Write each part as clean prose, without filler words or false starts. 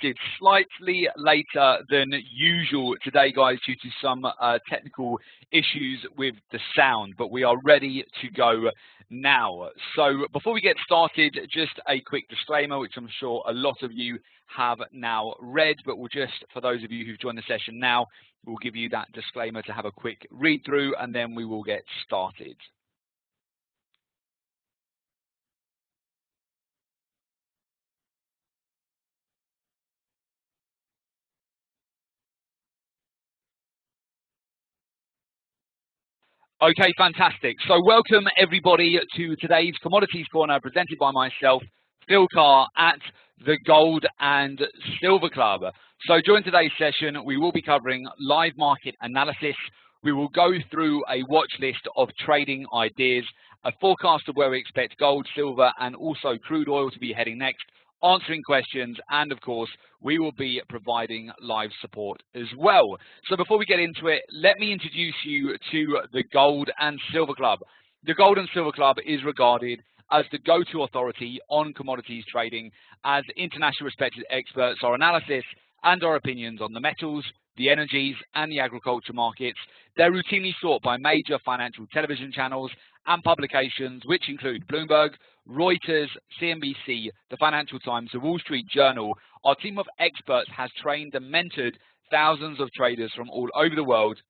started slightly later than usual today, guys, due to some technical issues with the sound, but we are ready to go now. So before we get started, just a quick disclaimer, which I'm sure a lot of you have now read, but we'll just, for those of you who've joined the session now, we'll give you that disclaimer to have a quick read through, and then we will get started. Okay, fantastic. So welcome everybody to today's Commodities Corner presented by myself, Phil Carr at the Gold and Silver Club. So during today's session, we will be covering live market analysis. We will go through a watch list of trading ideas, a forecast of where we expect gold, silver, and also crude oil to be heading next, answering questions, and of course, we will be providing live support as well. So before we get into it, let me introduce you to the Gold and Silver Club. The Gold and Silver Club is regarded as the go-to authority on commodities trading, as international respected experts. Our analysis and our opinions on the metals, the energies, and the agriculture markets, they're routinely sought by major financial television channels and publications, which include Bloomberg, Reuters, CNBC, the Financial Times, the Wall Street Journal. Our team of experts has trained and mentored thousands of traders from all over the world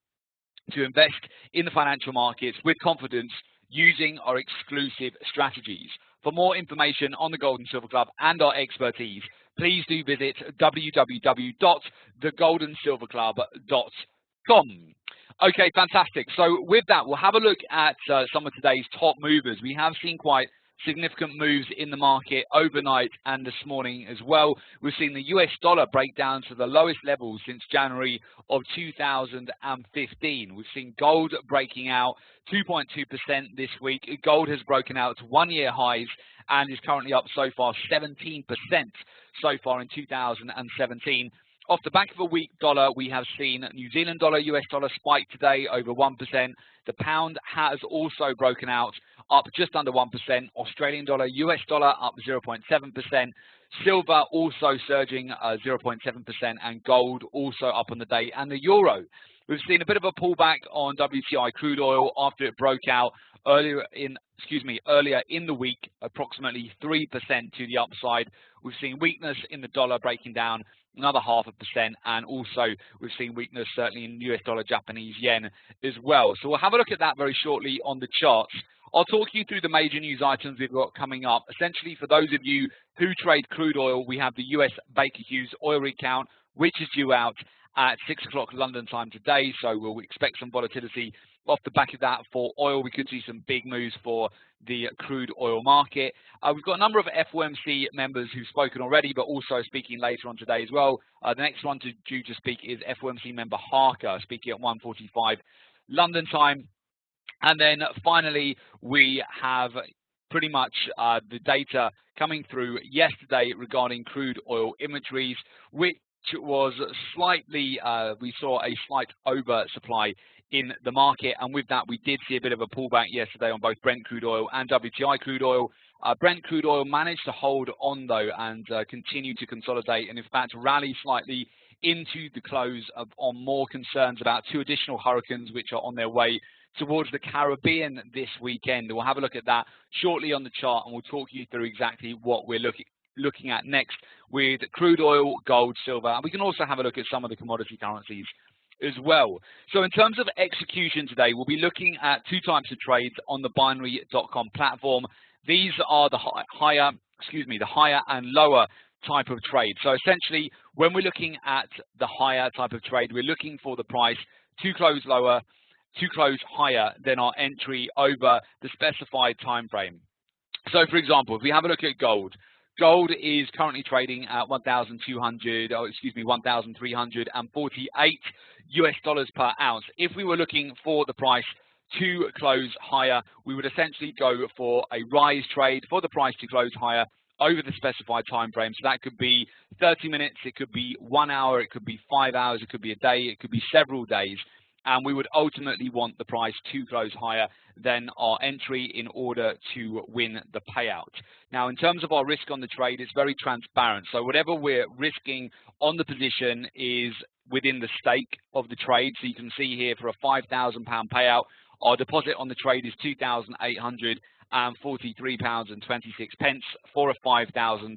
to invest in the financial markets with confidence using our exclusive strategies. For more information on the Gold and Silver Club and our expertise, please do visit www.thegoldandsilverclub.com. Okay, fantastic. So with that, we'll have a look at some of today's top movers. We have seen quite significant moves in the market overnight and this morning as well. We've seen the US dollar break down to the lowest levels since January of 2015. We've seen gold breaking out 2.2% this week. Gold has broken out to one-year highs and is currently up so far 17% so far in 2017. Off the back of a weak dollar, we have seen New Zealand dollar, US dollar spike today over 1%. The pound has also broken out, up just under 1%. Australian dollar, US dollar up 0.7%. Silver also surging 0.7%, and gold also up on the day. And the euro, we've seen a bit of a pullback on WTI crude oil after it broke out earlier in the week, approximately 3% to the upside. We've seen weakness in the dollar breaking down another 0.5%, and also we've seen weakness certainly in US dollar, Japanese yen as well. So we'll have a look at that very shortly on the charts. I'll talk you through the major news items we've got coming up. Essentially, for those of you who trade crude oil, we have the US Baker Hughes oil rig count, which is due out at 6 o'clock London time today. So we'll expect some volatility off the back of that for oil. We could see some big moves for the crude oil market. We've got a number of FOMC members who've spoken already, but also speaking later on today as well. The next one due to speak is FOMC member Harker, speaking at 1:45 London time. And then finally, we have pretty much the data coming through yesterday regarding crude oil inventories, which was slightly, we saw a slight oversupply in the market, and with that we did see a bit of a pullback yesterday on both Brent crude oil and WTI crude oil. Brent crude oil managed to hold on though and continue to consolidate, and in fact rally slightly into the close on more concerns about two additional hurricanes which are on their way towards the Caribbean this weekend. We'll have a look at that shortly on the chart, and we'll talk you through exactly what we're looking at next with crude oil, gold, silver, and we can also have a look at some of the commodity currencies as well. So in terms of execution today, we'll be looking at two types of trades on the binary.com platform. These are the higher and lower type of trade. So essentially, when we're looking at the higher type of trade, we're looking for the price to close lower, to close higher than our entry over the specified time frame. So for example, if we have a look at gold, gold is currently trading at 1,348 US dollars per ounce. If we were looking for the price to close higher, we would essentially go for a rise trade for the price to close higher over the specified time frame. So that could be 30 minutes, it could be 1 hour, it could be 5 hours, it could be a day, it could be several days. and we would ultimately want the price to close higher than our entry in order to win the payout. Now, in terms of our risk on the trade, it's very transparent. So whatever we're risking on the position is within the stake of the trade. So you can see here for a £5,000 payout, our deposit on the trade is £2,843.26 for a £5,000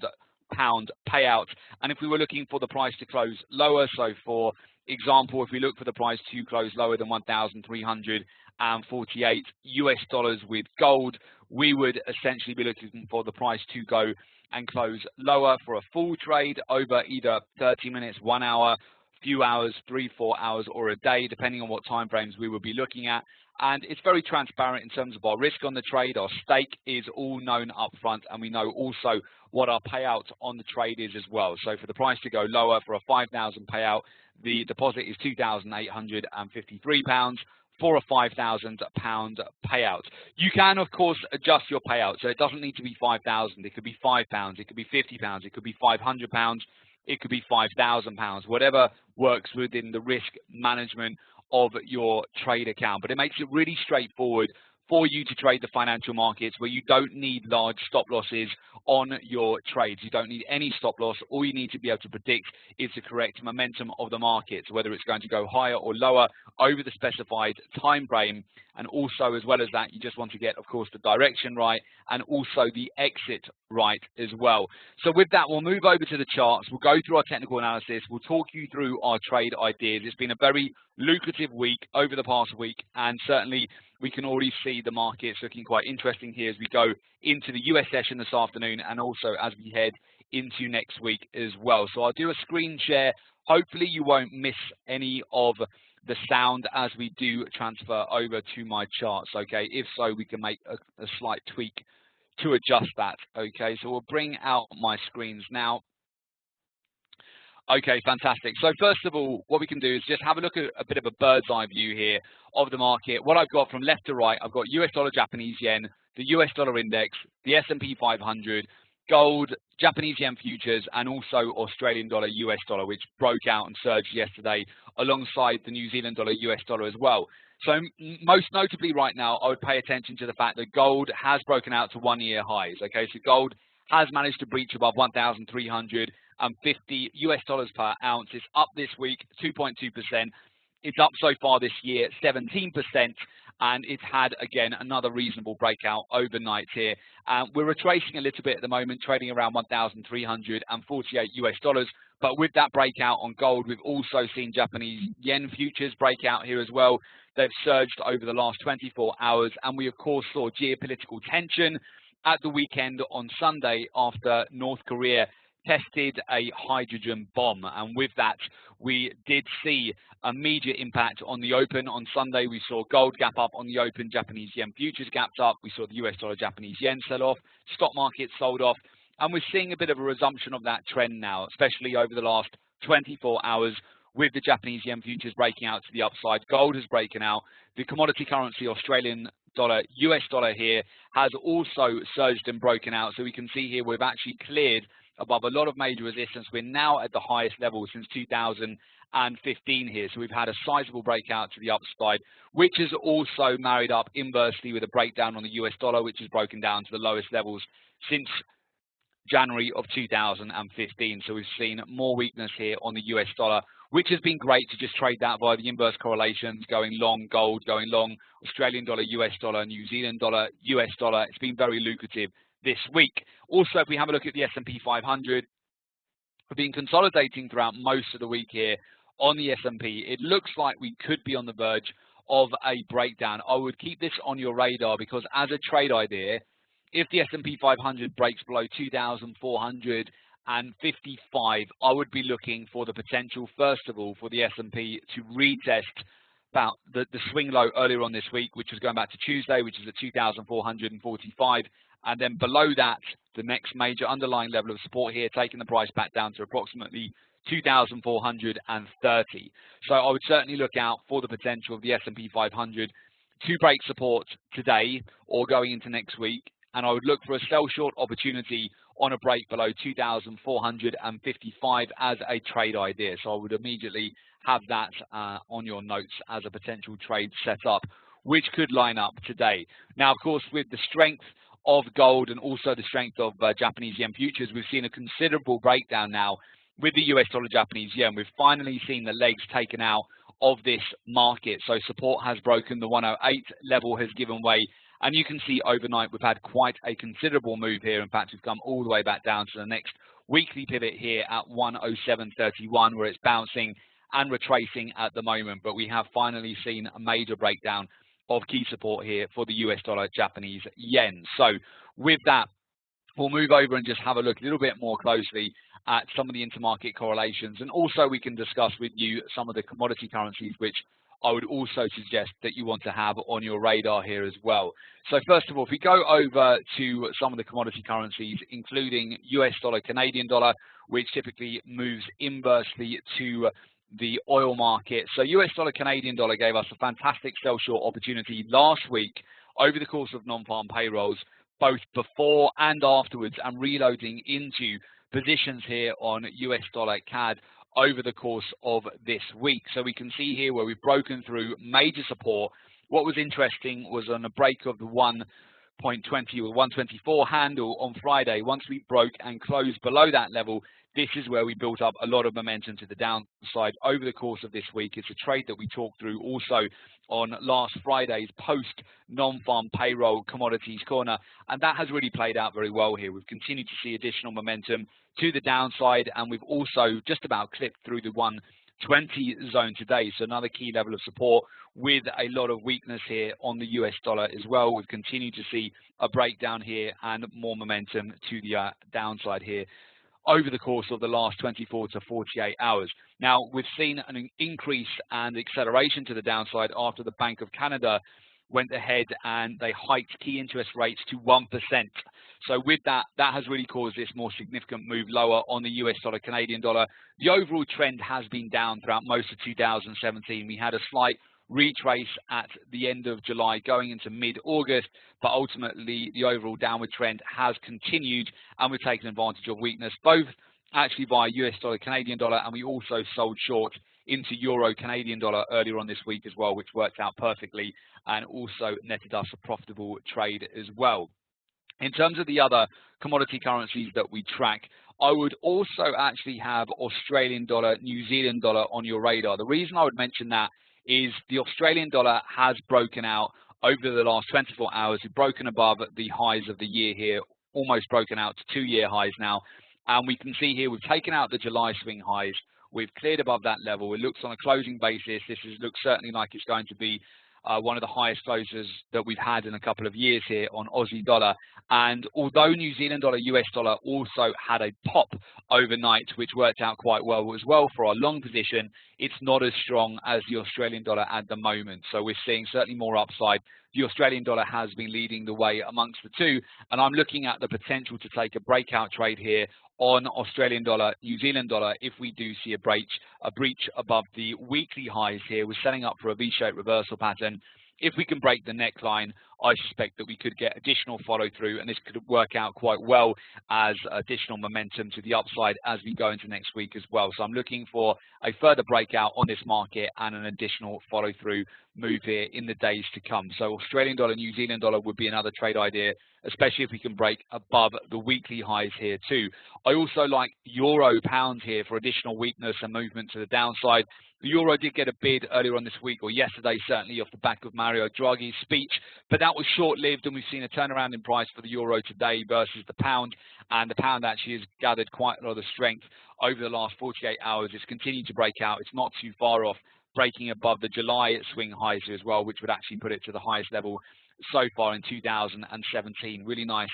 payout. And if we were looking for the price to close lower, so for example, if we look for the price to close lower than 1,348 US dollars with gold, we would essentially be looking for the price to go and close lower for a full trade over either 30 minutes, 1 hour, few hours, 3-4 hours, or a day, depending on what time frames we would be looking at. And it's very transparent in terms of our risk on the trade. Our stake is all known up front, and we know also what our payout on the trade is as well. So for the price to go lower for a £5,000 payout, the deposit is £2,853 for a £5,000 payout. You can, of course, adjust your payout. So it doesn't need to be £5,000. It could be £5, it could be £50, it could be £500, it could be £5,000, whatever works within the risk management of your trade account. But it makes it really straightforward for you to trade the financial markets, where you don't need large stop losses on your trades. You don't need any stop loss. All you need to be able to predict is the correct momentum of the markets, whether it's going to go higher or lower over the specified time frame. And also, as well as that, you just want to get, of course, the direction right and also the exit right as well. So with that, we'll move over to the charts. We'll go through our technical analysis. We'll talk you through our trade ideas. It's been a very lucrative week over the past week, and certainly we can already see the markets looking quite interesting here as we go into the US session this afternoon, and also as we head into next week as well. So I'll do a screen share. Hopefully you won't miss any of the sound as we do transfer over to my charts, okay? If so, we can make a slight tweak to adjust that, okay? So we'll bring out my screens now. Okay, fantastic. So first of all, what we can do is just have a look at a bit of a bird's eye view here of the market. What I've got from left to right, I've got US dollar, Japanese yen, the US dollar index, the S&P 500, gold, Japanese yen futures, and also Australian dollar, US dollar, which broke out and surged yesterday alongside the New Zealand dollar, US dollar as well. So most notably right now, I would pay attention to the fact that gold has broken out to 1-year highs. Okay, so gold has managed to breach above 1,350 US dollars per ounce. It's up this week 2.2%. It's up so far this year 17%, and it's had again another reasonable breakout overnight here. We're retracing a little bit at the moment, trading around 1,348 US dollars. But with that breakout on gold, we've also seen Japanese yen futures break out here as well. They've surged over the last 24 hours, and we of course saw geopolitical tension at the weekend on Sunday after North Korea tested a hydrogen bomb, and with that we did see immediate impact on the open. On Sunday we saw gold gap up on the open, Japanese yen futures gapped up, we saw the US dollar Japanese yen sell off, stock market sold off, and we're seeing a bit of a resumption of that trend now, especially over the last 24 hours with the Japanese yen futures breaking out to the upside. Gold has broken out. The commodity currency Australian dollar, US dollar here has also surged and broken out. So we can see here we've actually cleared above a lot of major resistance. We're now at the highest level since 2015 here. So we've had a sizable breakout to the upside, which is also married up inversely with a breakdown on the US dollar, which has broken down to the lowest levels since January of 2015. So we've seen more weakness here on the US dollar, which has been great to just trade that via the inverse correlations, going long gold, going long Australian dollar, US dollar, New Zealand dollar, US dollar. It's been very lucrative this week. Also, if we have a look at the S&P 500, we've been consolidating throughout most of the week here on the S&P. It looks like we could be on the verge of a breakdown. I would keep this on your radar because as a trade idea, if the S&P 500 breaks below 2,455, I would be looking for the potential, first of all, for the S&P to retest about the swing low earlier on this week, which was going back to Tuesday, which is at 2,445. And then below that, the next major underlying level of support here, taking the price back down to approximately 2,430. So I would certainly look out for the potential of the S&P 500 to break support today or going into next week. and I would look for a sell short opportunity on a break below 2,455 as a trade idea. So I would immediately have that on your notes as a potential trade setup, which could line up today. Now, of course, with the strength of gold and also the strength of Japanese yen futures, we've seen a considerable breakdown now with the US dollar Japanese yen. We've finally seen the legs taken out of this market. So support has broken, the 108 level has given way, and you can see overnight we've had quite a considerable move here. In fact, we've come all the way back down to the next weekly pivot here at 107.31, where it's bouncing and retracing at the moment. But we have finally seen a major breakdown of key support here for the US dollar Japanese yen. So with that, we'll move over and just have a look a little bit more closely at some of the intermarket correlations, and also we can discuss with you some of the commodity currencies, which I would also suggest that you want to have on your radar here as well. So first of all, if we go over to some of the commodity currencies, including US dollar, Canadian dollar, which typically moves inversely to the oil market. So US dollar, Canadian dollar gave us a fantastic sell short opportunity last week over the course of non-farm payrolls, both before and afterwards, and reloading into positions here on US dollar CAD over the course of this week. So we can see here where we've broken through major support. What was interesting was on a break of the 1.20 or 124 handle on Friday. Once we broke and closed below that level, this is where we built up a lot of momentum to the downside over the course of this week. It's a trade that we talked through also on last Friday's post non-farm payroll Commodities Corner, and that has really played out very well here. We've continued to see additional momentum to the downside, and we've also just about clipped through the 120 zone today. So another key level of support with a lot of weakness here on the US dollar as well. We've continued to see a breakdown here and more momentum to the downside here over the course of the last 24 to 48 hours. Now, we've seen an increase and acceleration to the downside after the Bank of Canada went ahead and they hiked key interest rates to 1%. So with that, that has really caused this more significant move lower on the US dollar, Canadian dollar. The overall trend has been down throughout most of 2017. We had a slight retrace at the end of July going into mid-August, but ultimately the overall downward trend has continued, and we've taken advantage of weakness both actually via US dollar, Canadian dollar, and we also sold short into euro, Canadian dollar earlier on this week as well, which worked out perfectly and also netted us a profitable trade as well. In terms of the other commodity currencies that we track, I would also actually have Australian dollar, New Zealand dollar on your radar. The reason I would mention that is the Australian dollar has broken out over the last 24 hours. We've broken above the highs of the year here, almost broken out to 2-year highs now. And we can see here we've taken out the July swing highs. We've cleared above that level. It looks on a closing basis. Looks certainly like it's going to be one of the highest closes that we've had in a couple of years here on Aussie dollar. And although New Zealand dollar, US dollar also had a pop overnight, which worked out quite well as well for our long position, it's not as strong as the Australian dollar at the moment. So we're seeing certainly more upside. The Australian dollar has been leading the way amongst the two, and I'm looking at the potential to take a breakout trade here on Australian dollar, New Zealand dollar, if we do see a breach above the weekly highs here. We're setting up for a V-shaped reversal pattern. If we can break the neckline, I suspect that we could get additional follow through, and this could work out quite well as additional momentum to the upside as we go into next week as well. So I'm looking for a further breakout on this market and an additional follow through move here in the days to come. So Australian dollar, New Zealand dollar would be another trade idea, especially if we can break above the weekly highs here too. I also like euro pound here for additional weakness and movement to the downside. The euro did get a bid earlier on this week, or yesterday certainly, off the back of Mario Draghi's speech, but that was short-lived, and we've seen a turnaround in price for the euro today versus the pound, and the pound actually has gathered quite a lot of strength over the last 48 hours. It's continued to break out. It's not too far off breaking above the July swing highs as well, which would actually put it to the highest level so far in 2017. Really nice,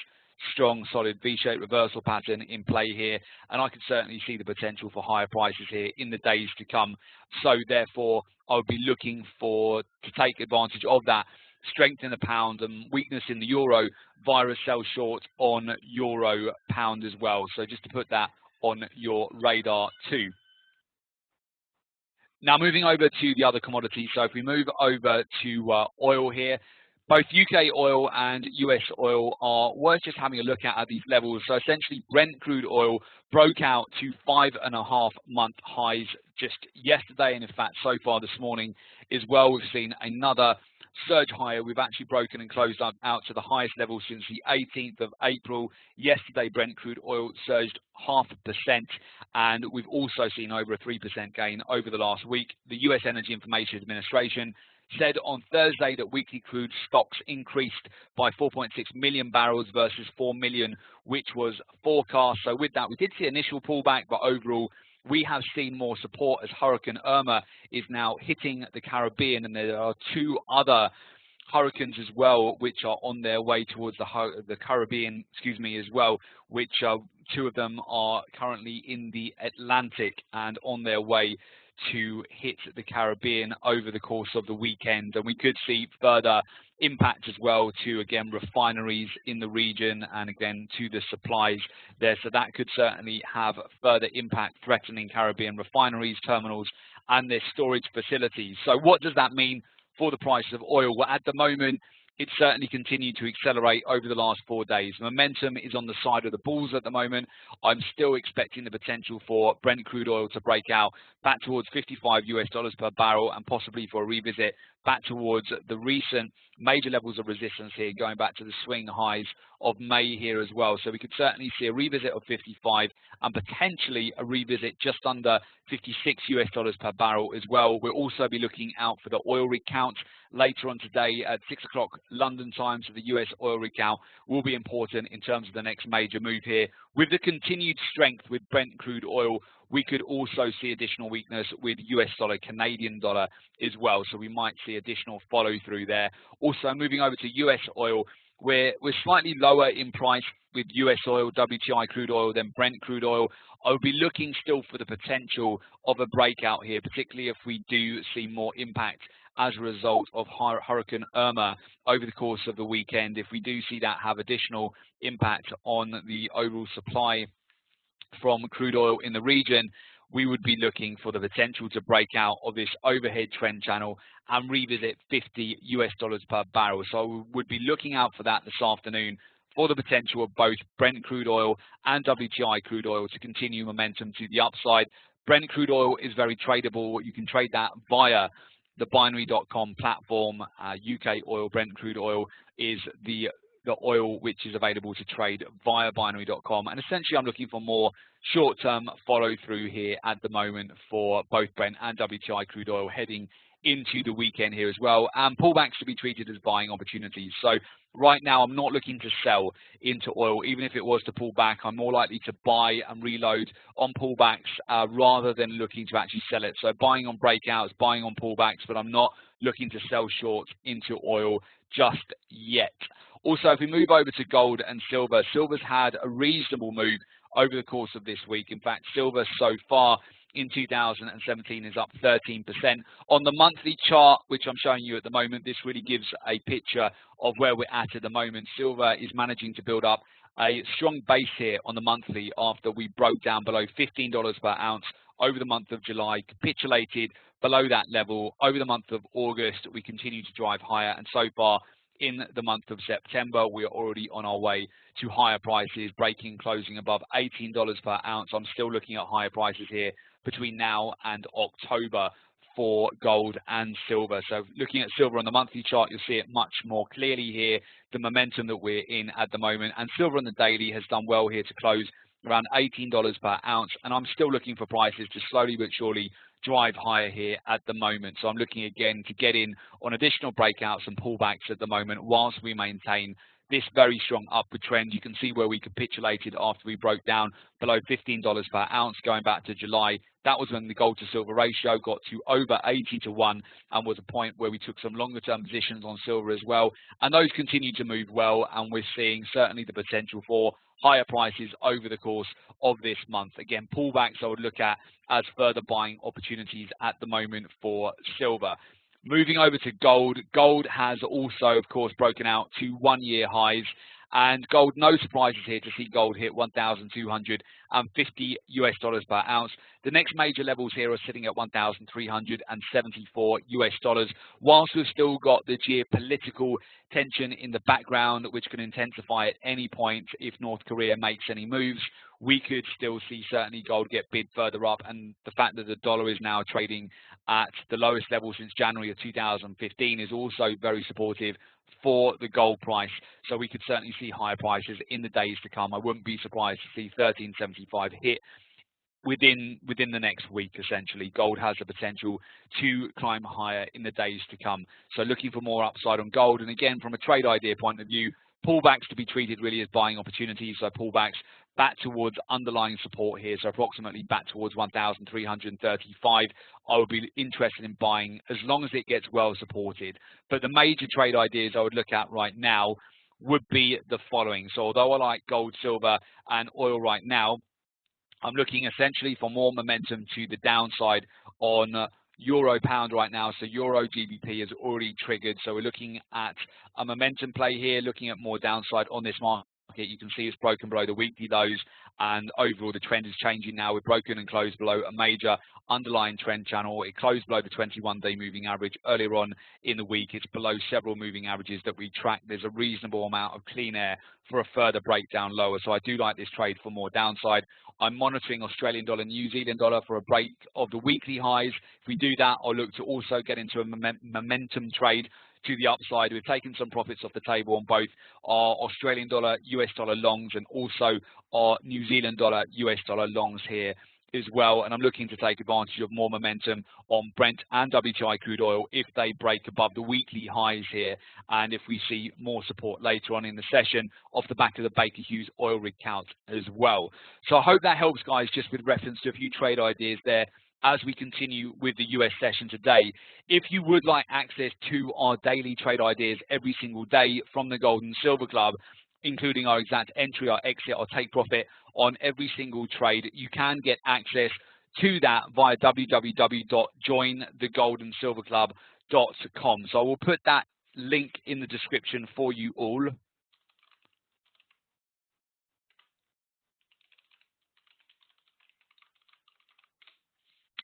strong, solid V-shaped reversal pattern in play here, and I can certainly see the potential for higher prices here in the days to come. So therefore, I would be looking to take advantage of that strength in the pound and weakness in the euro via a sell short on euro pound as well. So just to put that on your radar too. Now moving over to the other commodities. So if we move over to oil here, both UK oil and US oil are worth just having a look at these levels. So essentially, Brent crude oil broke out to 5.5-month highs just yesterday, and in fact, so far this morning as well, we've seen another surge higher. We've actually broken and closed up out to the highest level since the 18th of April. Yesterday, Brent crude oil surged 0.5%, and we've also seen over a 3% gain over the last week. The US Energy Information Administration said on Thursday that weekly crude stocks increased by 4.6 million barrels versus 4 million, which was forecast. So with that, we did see initial pullback, but overall, we have seen more support as Hurricane Irma is now hitting the Caribbean, and there are two other hurricanes as well, which are on their way towards the Caribbean, as well, which two of them are currently in the Atlantic and on their way to hit the Caribbean over the course of the weekend. And we could see further impact as well to, again, refineries in the region and, again, to the supplies there. So that could certainly have further impact, threatening Caribbean refineries, terminals, and their storage facilities. So what does that mean for the price of oil? Well, at the moment, it's certainly continued to accelerate over the last 4 days. Momentum is on the side of the bulls at the moment. I'm still expecting the potential for Brent crude oil to break out back towards $55 per barrel, and possibly for a revisit back towards the recent major levels of resistance here, going back to the swing highs of May here as well. So we could certainly see a revisit of 55 and potentially a revisit just under $56 per barrel as well. We'll also be looking out for the oil rig count later on today at 6 o'clock London time. So the US oil rig count will be important in terms of the next major move here. With the continued strength with Brent crude oil, we could also see additional weakness with US dollar, Canadian dollar as well. So we might see additional follow through there. Also moving over to US oil, we're slightly lower in price with US oil, WTI crude oil than Brent crude oil. I'll be looking still for the potential of a breakout here, particularly if we do see more impact as a result of Hurricane Irma over the course of the weekend. If we do see that have additional impact on the overall supply from crude oil in the region, we would be looking for the potential to break out of this overhead trend channel and revisit $50 per barrel. So we would be looking out for that this afternoon for the potential of both Brent crude oil and WTI crude oil to continue momentum to the upside. Brent crude oil is very tradable. You can trade that via the binary.com platform. UK oil, Brent crude oil is the oil which is available to trade via binary.com. And essentially, I'm looking for more short-term follow-through here at the moment for both Brent and WTI crude oil heading into the weekend here as well. And pullbacks to be treated as buying opportunities. So right now, I'm not looking to sell into oil. Even if it was to pull back, I'm more likely to buy and reload on pullbacks rather than looking to actually sell it. So buying on breakouts, buying on pullbacks, but I'm not looking to sell short into oil just yet. Also, if we move over to gold and silver, silver's had a reasonable move over the course of this week. In fact, silver so far in 2017 is up 13%. On the monthly chart, which I'm showing you at the moment, this really gives a picture of where we're at the moment. Silver is managing to build up a strong base here on the monthly after we broke down below $15 per ounce over the month of July, capitulated below that level. Over the month of August, we continue to drive higher, and so far in the month of September, we are already on our way to higher prices, breaking, closing above $18 per ounce. I'm still looking at higher prices here between now and October for gold and silver. So looking at silver on the monthly chart, you'll see it much more clearly here, the momentum that we're in at the moment. And silver on the daily has done well here to close around $18 per ounce. And I'm still looking for prices to slowly but surely drive higher here at the moment. So I'm looking again to get in on additional breakouts and pullbacks at the moment whilst we maintain this very strong upward trend. You can see where we capitulated after we broke down below $15 per ounce going back to July. That was when the gold to silver ratio got to over 80 to 1 and was a point where we took some longer term positions on silver as well. And those continue to move well, and we're seeing certainly the potential for higher prices over the course of this month. Again, pullbacks I would look at as further buying opportunities at the moment for silver. Moving over to gold, gold has also, of course, broken out to 1-year highs And gold, no surprises here to see gold hit 1,250 US dollars per ounce. The next major levels here are sitting at 1,374 US dollars. Whilst we've still got the geopolitical tension in the background, which can intensify at any point if North Korea makes any moves, we could still see certainly gold get bid further up. And the fact that the dollar is now trading at the lowest level since January of 2015 is also very supportive for the gold price. So we could certainly see higher prices in the days to come. I wouldn't be surprised to see 1375 hit within the next week. Essentially, gold has the potential to climb higher in the days to come. So looking for more upside on gold. And again, from a trade idea point of view, pullbacks to be treated really as buying opportunities. So pullbacks back towards underlying support here, so approximately back towards 1,335. I would be interested in buying as long as it gets well supported. But the major trade ideas I would look at right now would be the following. So although I like gold, silver, and oil right now, I'm looking essentially for more momentum to the downside on euro pound right now. So euro GBP is already triggered. So we're looking at a momentum play here, looking at more downside on this market. You can see it's broken below the weekly lows, and overall the trend is changing now. We're broken and closed below a major underlying trend channel. It closed below the 21-day moving average earlier on in the week. It's below several moving averages that we track. There's a reasonable amount of clean air for a further breakdown lower. So I do like this trade for more downside. I'm monitoring Australian dollar, New Zealand dollar for a break of the weekly highs. If we do that, I'll look to also get into a momentum trade to the upside. We've taken some profits off the table on both our Australian dollar, US dollar longs, and also our New Zealand dollar, US dollar longs here as well. And I'm looking to take advantage of more momentum on Brent and WTI crude oil if they break above the weekly highs here, and if we see more support later on in the session off the back of the Baker Hughes oil rig count as well. So I hope that helps, guys, just with reference to a few trade ideas there as we continue with the US session today. If you would like access to our daily trade ideas every single day from the Gold and Silver Club, including our exact entry, our exit, our take profit on every single trade, you can get access to that via www.jointhegoldensilverclub.com. So I will put that link in the description for you all.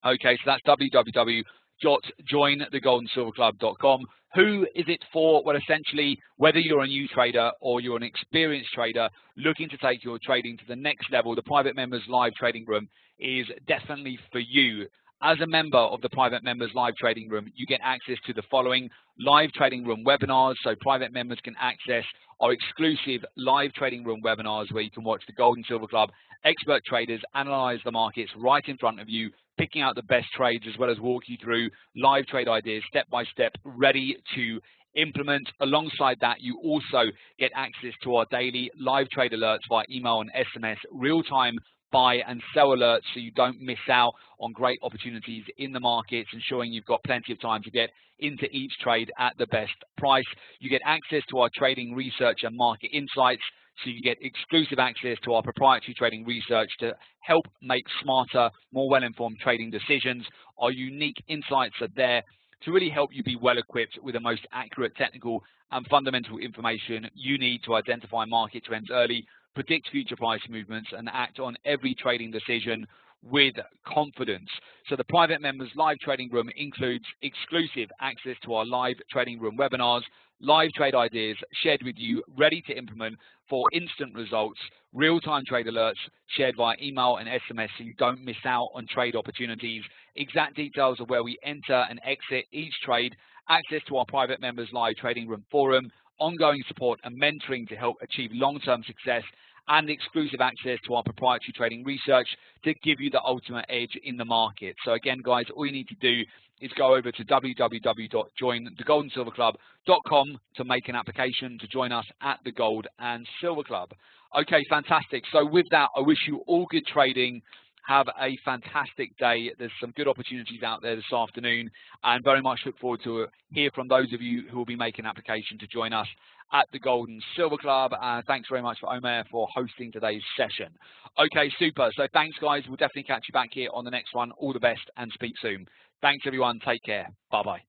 Okay, so that's www.jointhegoldensilverclub.com. Who is it for? Well, essentially, whether you're a new trader or you're an experienced trader looking to take your trading to the next level, the Private Members Live Trading Room is definitely for you. As a member of the Private Members Live Trading Room, you get access to the following live trading room webinars. So private members can access our exclusive live trading room webinars where you can watch the Gold and Silver Club expert traders analyze the markets right in front of you, picking out the best trades, as well as walk you through live trade ideas step by step, ready to implement. Alongside that, you also get access to our daily live trade alerts via email and SMS, real-time buy and sell alerts, so you don't miss out on great opportunities in the markets, ensuring you've got plenty of time to get into each trade at the best price. You get access to our trading research and market insights, so you get exclusive access to our proprietary trading research to help make smarter, more well-informed trading decisions. Our unique insights are there to really help you be well equipped with the most accurate technical and fundamental information you need to identify market trends early, predict future price movements, and act on every trading decision with confidence. So the Private Members Live Trading Room includes exclusive access to our live trading room webinars, live trade ideas shared with you, ready to implement for instant results, real-time trade alerts shared via email and SMS so you don't miss out on trade opportunities, exact details of where we enter and exit each trade, access to our Private Members Live Trading Room forum, ongoing support and mentoring to help achieve long-term success, and exclusive access to our proprietary trading research to give you the ultimate edge in the market. So again, guys, all you need to do is go over to www.jointhegoldensilverclub.com to make an application to join us at the Gold and Silver Club. Okay, fantastic. So with that, I wish you all good trading. Have a fantastic day. There's some good opportunities out there this afternoon, and very much look forward to hear from those of you who will be making an application to join us at the Gold and Silver Club. Thanks very much for Omer for hosting today's session. Okay, super. So thanks, guys. We'll definitely catch you back here on the next one. All the best and speak soon. Thanks, everyone. Take care. Bye-bye.